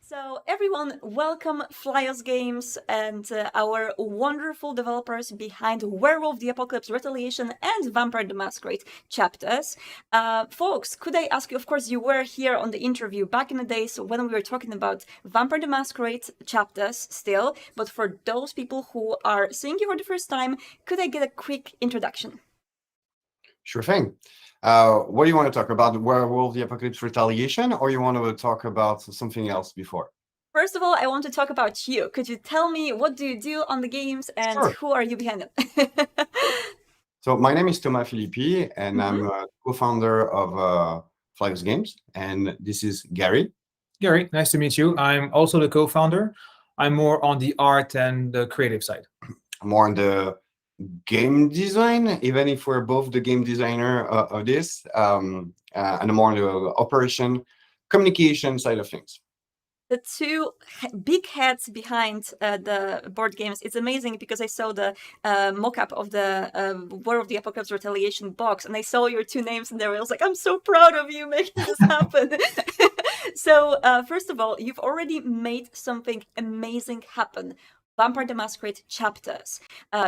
So everyone, welcome Flyers Games and our wonderful developers behind Werewolf, the Apocalypse, Retaliation, and Vampire the Masquerade chapters. Folks, could I ask you, of course, you were here on the interview back in the days when we were talking about Vampire the Masquerade chapters still, but for those people who are seeing you for the first time, could I get a quick introduction? Sure thing. What do you want to talk about? Werewolf, the Apocalypse, Retaliation, or you want to talk about something else before? First of all, I want to talk about you. Could you tell me what do you do on the games and Sure. who are you behind them? So my name is Thomas Filippi, and I'm a co-founder of Flyers Games, and this is Gary. Gary, nice to meet you. I'm also the co-founder. I'm more on the art and the creative side. More on the game design, even if we're both the game designer of this, and more on the operation, communication side of things. The two big heads behind the board games. It's amazing because I saw the mock-up of the War of the Apocalypse Retaliation box, and I saw your two names in there. I was like, I'm so proud of you making this happen. So first of all, you've already made something amazing happen. Vampire the Masquerade chapters.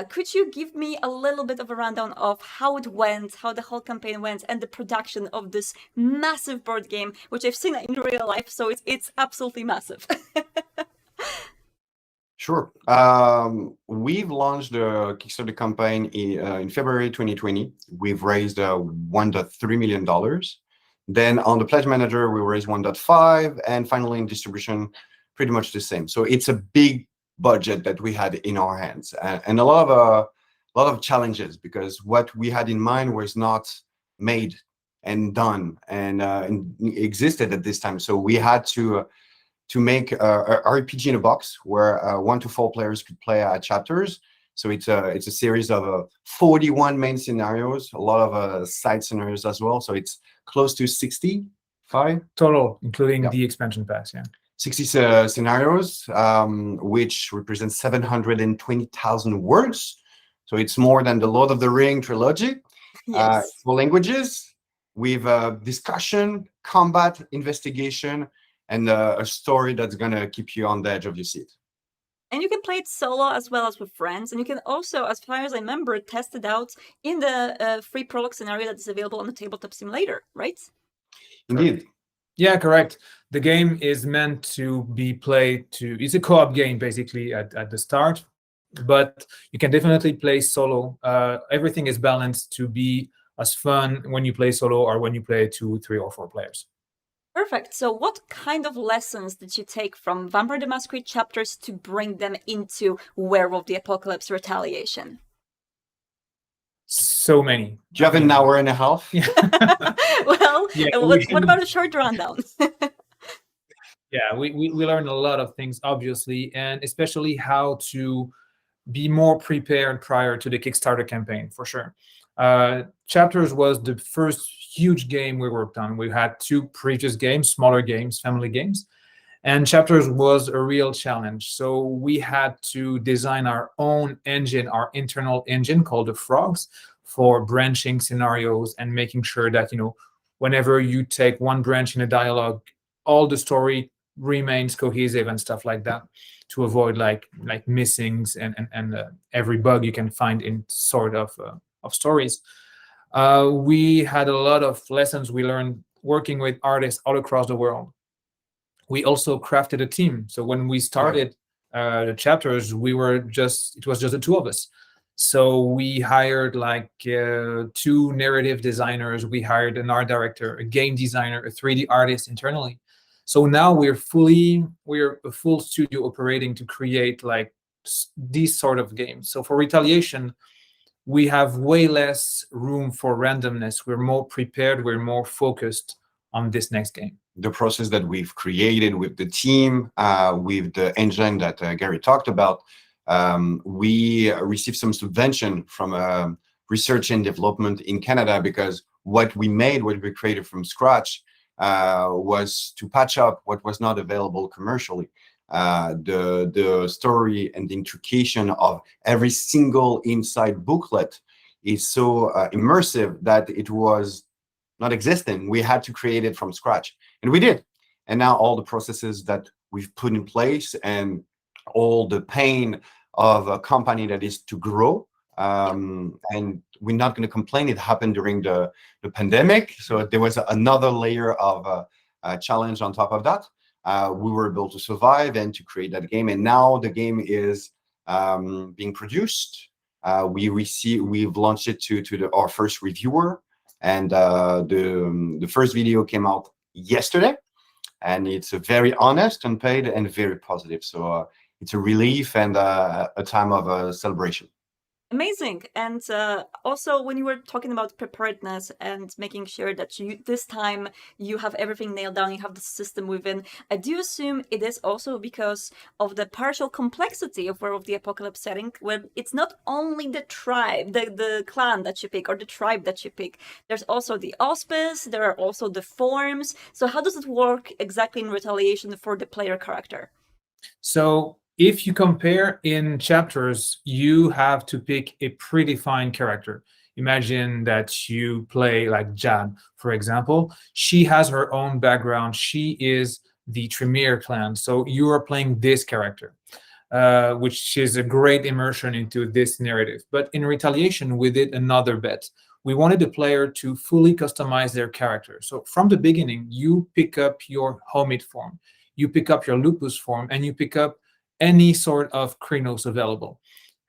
Could you give me a little bit of a rundown of how it went, how the whole campaign went, and the production of this massive board game, which I've seen in real life, so it's absolutely massive. Sure. We've launched the Kickstarter campaign in February 2020. We've raised $1.3 million. Then on the Pledge Manager, we raised 1.5, and finally in distribution, pretty much the same. So it's a big budget that we had in our hands, and a lot of challenges, because what we had in mind was not made and done and existed at this time. So we had to make a RPG in a box where 1 to 4 players could play chapters. So it's a series of 41 main scenarios, a lot of side scenarios as well. So it's close to 65 total, including the expansion packs. 60 scenarios, which represents 720,000 words. So it's more than the Lord of the Rings trilogy. Yes. 4 languages, with discussion, combat, investigation, and a story that's going to keep you on the edge of your seat. And you can play it solo as well as with friends. And you can also, as far as I remember, test it out in the free prologue scenario that is available on the Tabletop Simulator, right? Indeed. Yeah, correct. The game is meant to be played it's a co-op game basically at the start, but you can definitely play solo. Everything is balanced to be as fun when you play solo or when you play 2, 3, or 4 players. Perfect. So what kind of lessons did you take from Vampire the Masquerade chapters to bring them into Werewolf the Apocalypse Retaliation? So many. Do you have an hour and a half? Well, what about a short rundown? Yeah, we learned a lot of things, obviously, and especially how to be more prepared prior to the Kickstarter campaign, for sure. Chapters was the first huge game we worked on. We had 2 previous games, smaller games, family games, and Chapters was a real challenge. So we had to design our own engine, our internal engine called the Frogs, for branching scenarios and making sure that, whenever you take one branch in a dialogue, all the story remains cohesive and stuff like that, to avoid like missings and every bug you can find in sort of stories. We had a lot of lessons we learned working with artists all across the world. We also crafted a team. So when we started the chapters, it was just the 2 of us. So we hired 2 narrative designers. We hired an art director, a game designer, a 3D artist internally. So now we're a full studio operating to create these sort of games. So for Retaliation, we have way less room for randomness. We're more prepared. We're more focused on this next game. The process that we've created with the team, with the engine that Gary talked about, we received some subvention from research and development in Canada, because what we created from scratch was to patch up what was not available commercially. The story and the intrication of every single inside booklet is so immersive that it was not existing. We had to create it from scratch, and we did. And now all the processes that we've put in place and all the pain of a company that is to grow. And we're not going to complain. It happened during the pandemic. So there was another layer of challenge on top of that. We were able to survive and to create that game. And now the game is being produced. We've launched it to our first reviewer. And the first video came out yesterday. And it's very honest and paid and very positive. So it's a relief and a time of celebration. Amazing. And also, when you were talking about preparedness and making sure that this time you have everything nailed down, you have the system within, I do assume it is also because of the partial complexity of Werewolf the Apocalypse setting, where it's not only the tribe, the clan that you pick or the tribe that you pick. There's also the auspice, there are also the forms. So how does it work exactly in Retaliation for the player character? So if you compare in chapters, you have to pick a predefined character. Imagine that you play like Jan, for example. She has her own background. She is the Tremere clan. So you are playing this character, which is a great immersion into this narrative. But in Retaliation, we did another bet. We wanted the player to fully customize their character. So from the beginning, you pick up your Homid form, you pick up your Lupus form, and you pick up any sort of Krynos available.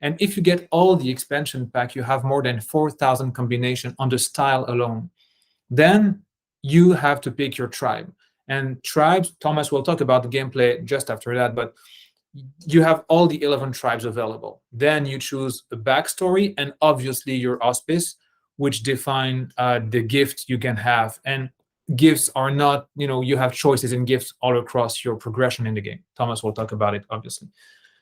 And if you get all the expansion pack, you have more than 4,000 combinations on the style alone. Then you have to pick your tribe. And tribes, Thomas will talk about the gameplay just after that, but you have all the 11 tribes available. Then you choose a backstory and obviously your auspice, which define the gift you can have. And gifts are not, you have choices in gifts all across your progression in the game. Thomas will talk about it, obviously.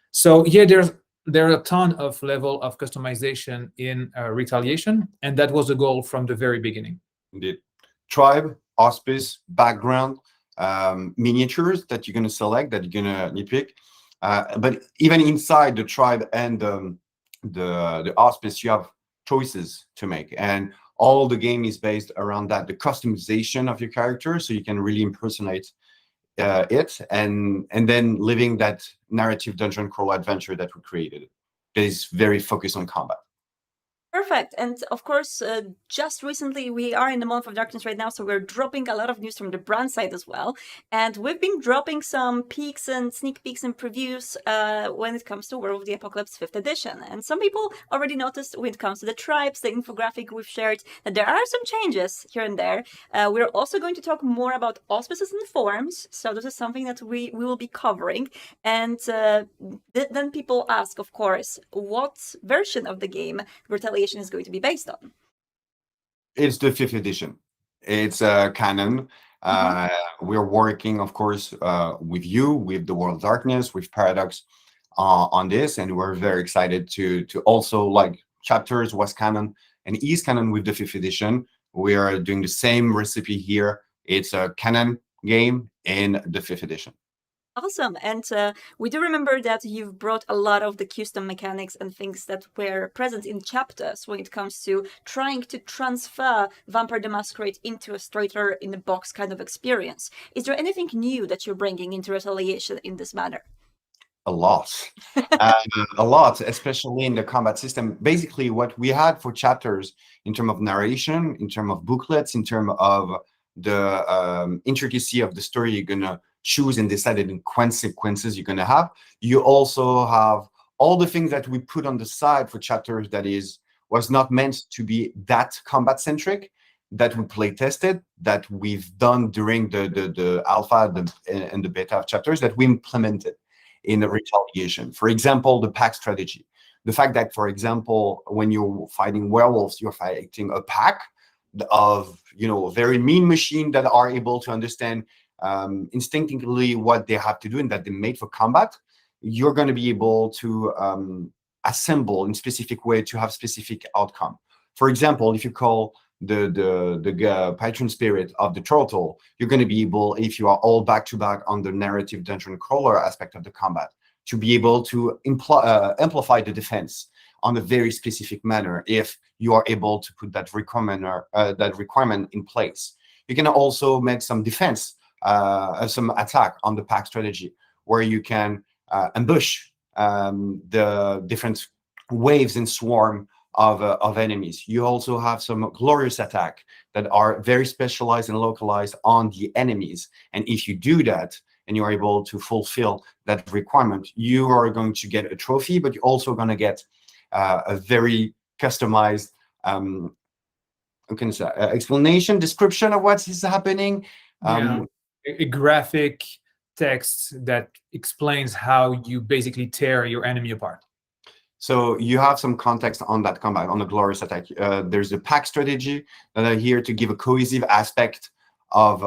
So yeah, there are a ton of level of customization in Retaliation, and that was the goal from the very beginning. Indeed. Tribe, auspice, background, miniatures that you're going to select, that you're going to pick. But even inside the tribe and the auspice, you have choices to make. And all the game is based around that, the customization of your character, so you can really impersonate it, and then living that narrative dungeon crawl adventure that we created. That is very focused on combat. Perfect. And of course, just recently, we are in the month of darkness right now, so we're dropping a lot of news from the brand side as well. And we've been dropping some peeks and sneak peeks and previews when it comes to Werewolf the Apocalypse 5th edition. And some people already noticed when it comes to the tribes, the infographic we've shared, that there are some changes here and there. We're also going to talk more about auspices and forms. So this is something that we will be covering. And then people ask, of course, what version of the game Retaliation is going to be based on? It's the 5th edition. It's canon. We're working, of course, with you, with the World of Darkness, with Paradox on this, and we're very excited to also, like chapters was canon and is canon with the 5th edition. We are doing the same recipe here. It's a canon game in the 5th edition. Awesome. And we do remember that you've brought a lot of the custom mechanics and things that were present in chapters when it comes to trying to transfer Vampire the Masquerade into a straighter in the box kind of experience. Is there anything new that you're bringing into Retaliation in this manner? A lot. A lot, especially in the combat system. Basically, what we had for chapters in terms of narration, in terms of booklets, in terms of the intricacy of the story you're going to choose and decided in consequences you're going to have. You also have all the things that we put on the side for chapters that was not meant to be that combat centric, that we play tested, that we've done during the alpha and the beta of chapters, that we implemented in the Retaliation. For example, the pack strategy. The fact that, for example, when you're fighting werewolves, you're fighting a pack of very mean machine that are able to understand instinctively what they have to do and that they're made for combat. You're going to be able to assemble in specific way to have specific outcome. For example, if you call the patron spirit of the turtle, you're going to be able, if you are all back to back on the narrative dungeon crawler aspect of the combat, to be able to amplify the defense on a very specific manner if you are able to put that requirement in place. You can also make some defense, some attack on the pack strategy where you can ambush the different waves and swarm of enemies. You also have some glorious attack that are very specialized and localized on the enemies. And if you do that and you are able to fulfill that requirement, you are going to get a trophy, but you're also going to get a very customized explanation, description of what is happening. A graphic text that explains how you basically tear your enemy apart. So you have some context on that combat, on the glorious attack. There's a pack strategy that are here to give a cohesive aspect of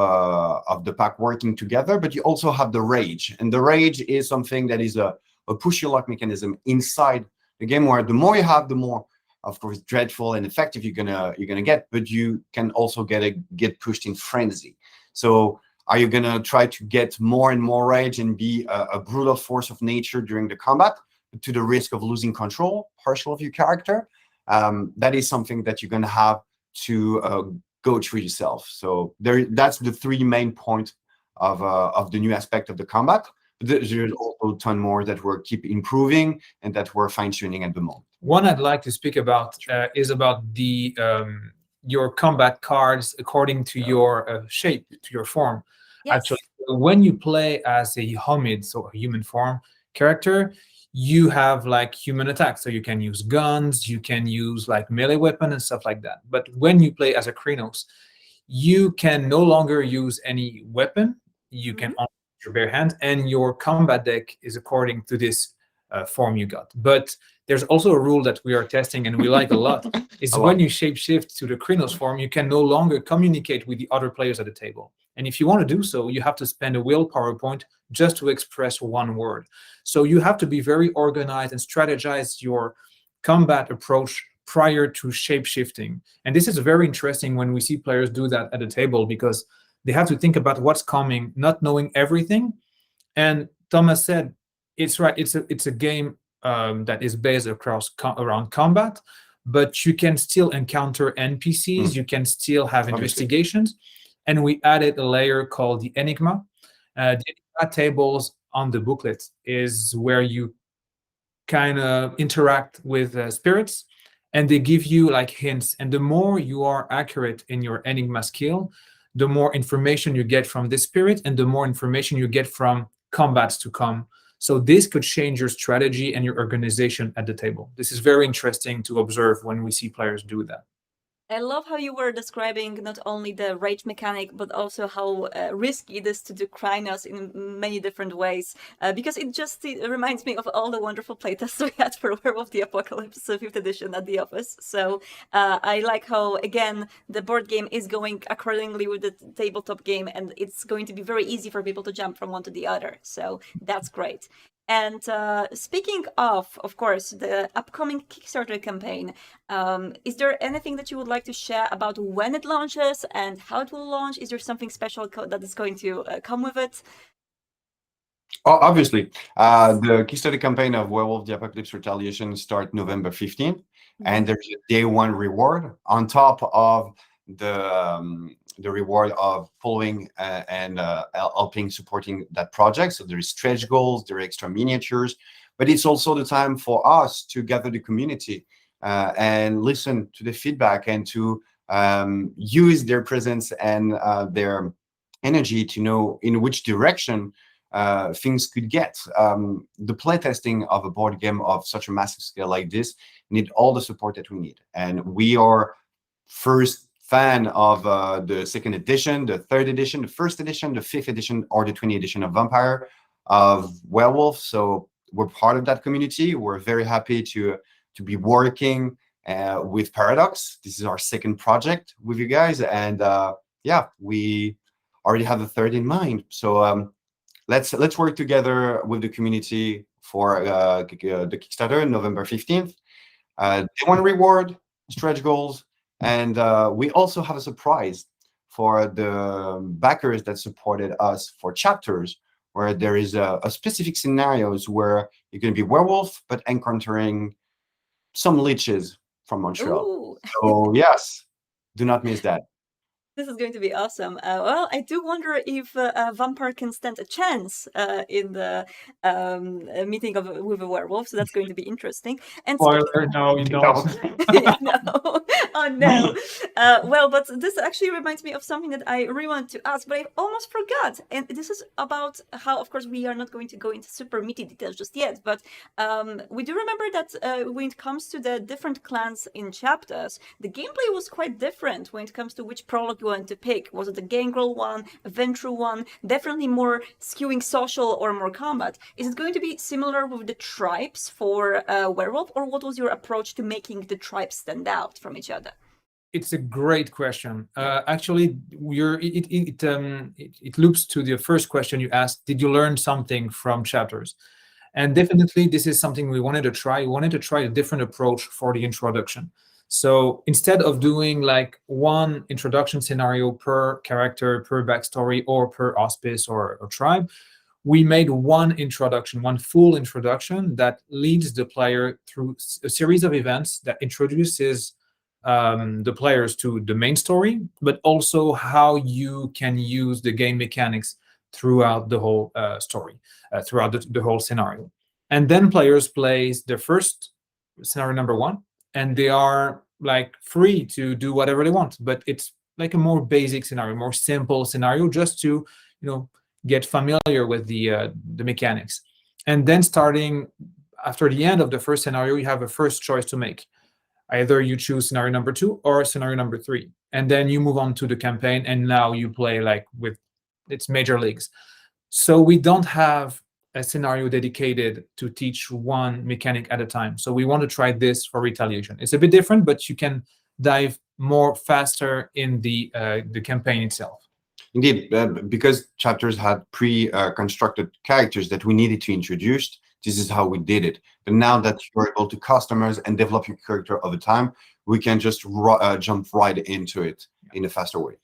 the pack working together, but you also have the rage. And the rage is something that is a push your luck mechanism inside the game, where the more you have, the more, of course, dreadful and effective you're gonna get, but you can also get pushed in frenzy. So are you gonna try to get more and more rage and be a brutal force of nature during the combat, to the risk of losing control, partial of your character? That is something that you're going to have to go through yourself. So that's the three main points of the new aspect of the combat. There's also a ton more that we're keep improving and that we're fine-tuning at the moment. One I'd like to speak about is about the your combat cards according to your shape, to your form. Yes. Actually, when you play as a homid, so a human form character, you have like human attacks, so you can use guns, you can use like melee weapon and stuff like that. But when you play as a Krynos, you can no longer use any weapon. You can only use your bare hand, and your combat deck is according to this form you got. But there's also a rule that we are testing and we like a lot, is when you shapeshift to the Krynos form, you can no longer communicate with the other players at the table. And if you want to do so, you have to spend a willpower point just to express one word. So you have to be very organized and strategize your combat approach prior to shape-shifting. And this is very interesting when we see players do that at the table, because they have to think about what's coming, not knowing everything. And Thomas said, it's right, it's a game that is based around combat, but you can still encounter NPCs, you can still have investigations. And we added a layer called the Enigma. The Enigma tables on the booklet is where you kind of interact with spirits, and they give you like hints. And the more you are accurate in your Enigma skill, the more information you get from this spirit, and the more information you get from combats to come. So this could change your strategy and your organization at the table. This is very interesting to observe when we see players do that. I love how you were describing not only the rage mechanic, but also how risky it is to do Krynos in many different ways. Because it reminds me of all the wonderful playtests we had for Werewolf the Apocalypse 5th edition at the office. So I like how, again, the board game is going accordingly with the tabletop game, and it's going to be very easy for people to jump from one to the other. So that's great. And speaking of course, the upcoming Kickstarter campaign, is there anything that you would like to share about when it launches and how it will launch? Is there something special that is going to come with it? Oh, obviously, the Kickstarter campaign of Werewolf the Apocalypse Retaliation starts November 15th, and there's a day one reward on top of the reward of following and helping supporting that project. So there is stretch goals, there are extra miniatures, but it's also the time for us to gather the community and listen to the feedback and to use their presence and their energy to know in which direction things could get. The playtesting of a board game of such a massive scale like this need all the support that we need. And we are first fan of the second edition, the third edition, the first edition, the fifth edition, or the 20th edition of Vampire, of Werewolf. So we're part of that community. We're very happy to be working with Paradox. This is our second project with you guys, and yeah, we already have a third in mind. So let's work together with the community for the Kickstarter, November 15th. Day one reward, stretch goals. And we also have a surprise for the backers that supported us for chapters, where there is a specific scenarios where you're going to be werewolf, but encountering some leeches from Montreal. Ooh. So yes, do not miss that. This is going to be awesome. Well, I do wonder if Vampire can stand a chance in the meeting with a werewolf, so that's going to be interesting. And Spoiler, no, you don't. no. Oh no. Well, but this actually reminds me of something that I really wanted to ask, but I almost forgot. And this is about how, of course, we are not going to go into super meaty details just yet, but we do remember that when it comes to the different clans in chapters, the gameplay was quite different when it comes to which prologue you want to pick. Was it a gangrel one, a ventru one? Definitely more skewing social or more combat. Is it going to be similar with the tribes for Werewolf, or what was your approach to making the tribes stand out from each other? It's a great question. Actually, it loops to the first question you asked. Did you learn something from chapters? And definitely, this is something we wanted to try. We wanted to try a different approach for the introduction. So instead of doing like one introduction scenario per character, per backstory, or per auspice or tribe, we made one introduction, one full introduction that leads the player through a series of events that introduces the players to the main story, but also how you can use the game mechanics throughout the whole story, throughout the whole scenario. And then players plays the first scenario number one, and they are like free to do whatever they want. But it's like a more basic scenario, more simple scenario, just to get familiar with the mechanics. And then starting after the end of the first scenario, you have a first choice to make. Either you choose scenario number 2 or scenario number 3, and then you move on to the campaign, and now you play like with its major leagues. So we don't have a scenario dedicated to teach one mechanic at a time. So we want to try this for Retaliation. It's a bit different, but you can dive more faster in the campaign itself. Indeed, because chapters had pre-constructed characters that we needed to introduce, this is how we did it. But now that you're able to customize and develop your character over time, we can just jump right into it in a faster way.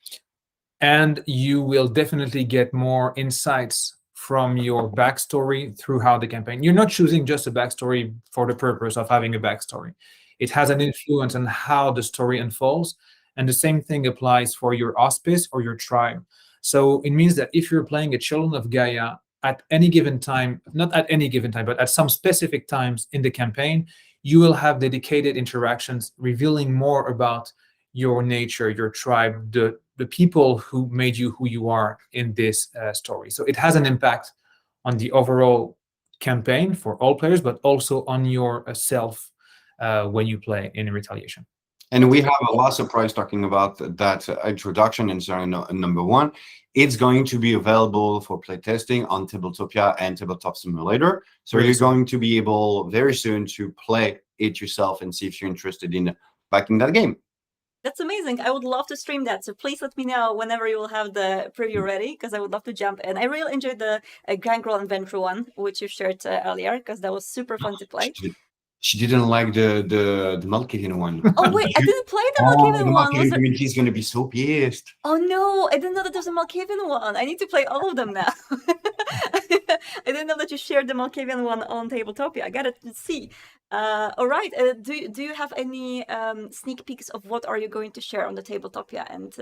And you will definitely get more insights from your backstory throughout the campaign. You're not choosing just a backstory for the purpose of having a backstory. It has an influence on how the story unfolds. And the same thing applies for your auspice or your tribe. So it means that if you're playing a Children of Gaia, at any given time, not at any given time, but at some specific times in the campaign, you will have dedicated interactions revealing more about your nature, your tribe, the people who made you who you are in this story. So it has an impact on the overall campaign for all players, but also on yourself when you play in Retaliation. And we have a last surprise talking about that introduction in scenario number 1. It's going to be available for playtesting on Tabletopia and Tabletop Simulator. So you're going to be able very soon to play it yourself and see if you're interested in backing that game. That's amazing. I would love to stream that. So please let me know whenever you will have the preview ready, because I would love to jump in. I really enjoyed the Gangrel and Ventru one, which you shared earlier, because that was super fun to play. She didn't like the Malkavian one. Oh wait, I didn't play the Malkavian one. The Malkavian community is going to be so pissed. Oh no, I didn't know that there's a Malkavian one. I need to play all of them now. I didn't know that you shared the Malkavian one on Tabletopia. I gotta see. All right. Do you have any sneak peeks of what are you going to share on the Tabletopia and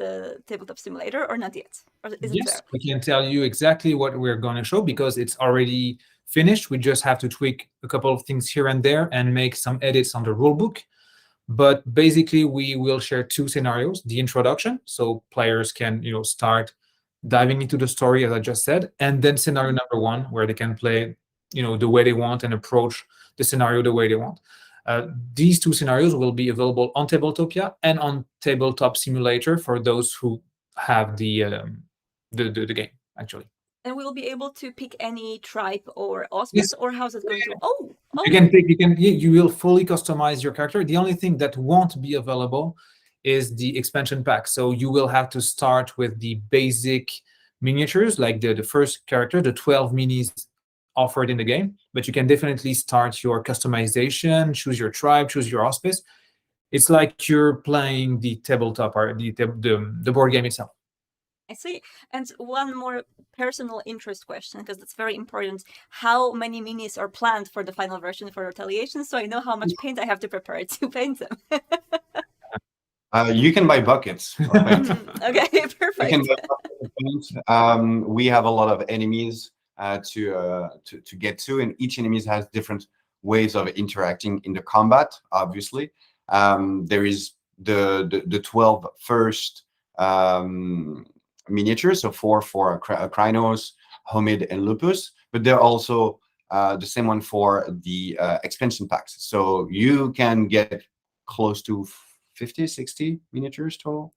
Tabletop Simulator, or not yet? Or is yes, it there? We can tell you exactly what we're going to show because it's already finished. We just have to tweak a couple of things here and there and make some edits on the rulebook. But basically, we will share 2 scenarios: the introduction, so players can start diving into the story, as I just said, and then scenario number 1, where they can play the way they want and approach the scenario the way they want. These 2 scenarios will be available on Tabletopia and on Tabletop Simulator for those who have the game, actually. And we'll be able to pick any tribe or auspice, Yes. or how's it going to? Oh, You can pick. You will fully customize your character. The only thing that won't be available is the expansion pack. So you will have to start with the basic miniatures, like the first character, the 12 minis offered in the game. But you can definitely start your customization, choose your tribe, choose your auspice. It's like you're playing the tabletop or the board game itself. I see. And one more personal interest question, because that's very important. How many minis are planned for the final version for Retaliation, so I know how much paint I have to prepare to paint them? You can buy buckets of paint. Okay, You can perfect. buy buckets of paint. We have a lot of enemies to get to, and each enemy has different ways of interacting in the combat. Obviously, there is the 12 first miniatures, so 4 for Krynos, Homid, and Lupus, but they're also the same one for the expansion packs. So you can get close to 50, 60 miniatures total.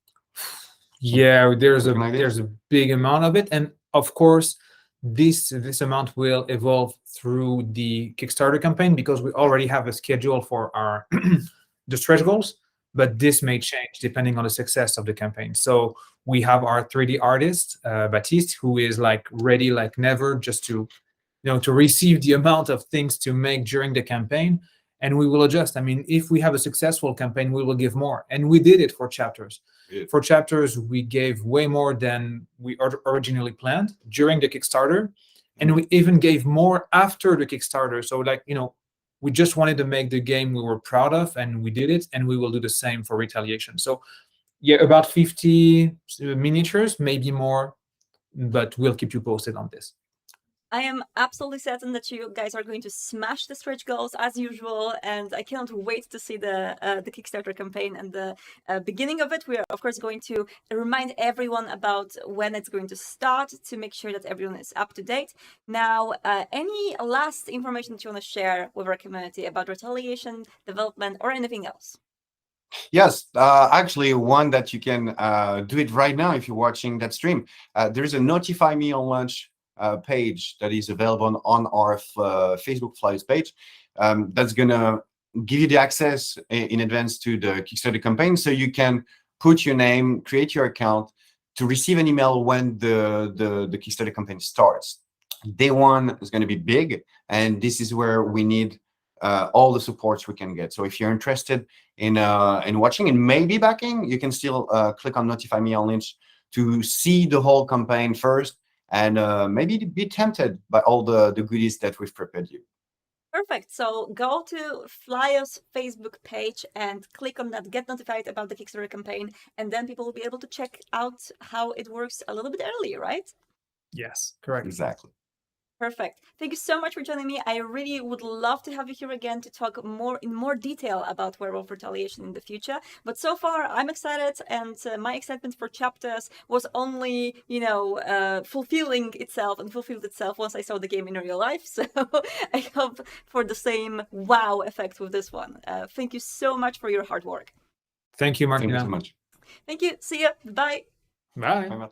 Yeah, there's Something like this. there's a big amount of it, and of course, this amount will evolve through the Kickstarter campaign because we already have a schedule for our the stretch goals, but this may change depending on the success of the campaign. So we have our 3D artist, Baptiste, who is like ready like never just to to receive the amount of things to make during the campaign, and we will adjust. I mean, if we have a successful campaign, we will give more, and we did it for chapters. Yeah. For chapters, we gave way more than we originally planned during the Kickstarter, and we even gave more after the Kickstarter. So like, we just wanted to make the game we were proud of, and we did it, and we will do the same for Retaliation. So yeah, about 50 miniatures, maybe more, but we'll keep you posted on this. I am absolutely certain that you guys are going to smash the stretch goals as usual, and I cannot wait to see the Kickstarter campaign and the beginning of it. We are, of course, going to remind everyone about when it's going to start to make sure that everyone is up to date. Now, any last information that you want to share with our community about Retaliation, development, or anything else? Yes, actually, one that you can do it right now if you're watching that stream. There's a notify me on launch page that is available on our Facebook Flyers page. That's gonna give you the access in advance to the Kickstarter campaign, so you can put your name, create your account to receive an email when the Kickstarter campaign starts. Day one is going to be big, and this is where we need all the supports we can get. So if you're interested in watching and maybe backing, you can still click on Notify Me on Lynch to see the whole campaign first, and maybe be tempted by all the goodies that we've prepared you. Perfect. So go to Flyers Facebook page and click on that, get notified about the Kickstarter campaign, and then people will be able to check out how it works a little bit earlier, right? Yes, correct. Exactly. Perfect. Thank you so much for joining me. I really would love to have you here again to talk in more detail about Werewolf Retaliation in the future. But so far, I'm excited, and my excitement for chapters was only, fulfilled itself once I saw the game in real life. So I hope for the same wow effect with this one. Thank you so much for your hard work. Thank you, Martina. Thank you so much. Thank you. See ya. Bye. Bye. Bye, Matt.